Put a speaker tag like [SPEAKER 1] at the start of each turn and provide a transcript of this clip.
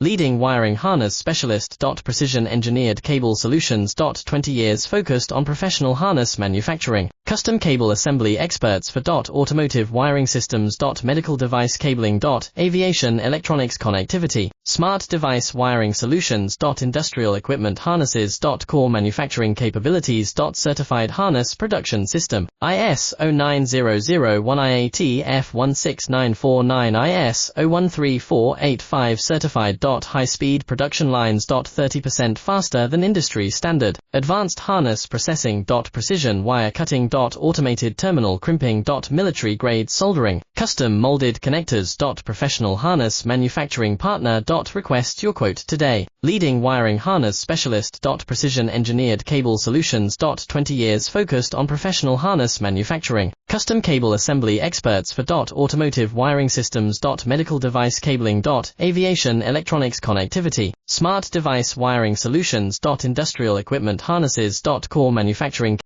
[SPEAKER 1] Leading wiring harness specialist. Precision engineered cable solutions. 20 years focused on professional harness manufacturing. Custom cable assembly experts for automotive wiring systems. Medical device cabling. Aviation electronics connectivity. Smart device wiring solutions. Industrial equipment harnesses. Core manufacturing capabilities. Certified harness production system. IS 09001 IAT F16949 IS 013485 certified. High-speed production lines. 30% faster than industry standard. Advanced harness processing. Precision wire cutting. Automated terminal crimping. Military-grade soldering. Custom molded connectors. Professional harness manufacturing partner. Request your quote today. Leading wiring harness specialist. Precision engineered cable solutions. 20 years focused on professional harness manufacturing. Custom cable assembly experts for automotive wiring systems. Medical device cabling. Aviation electronics connectivity. Smart device wiring solutions. Industrial equipment harnesses. Core manufacturing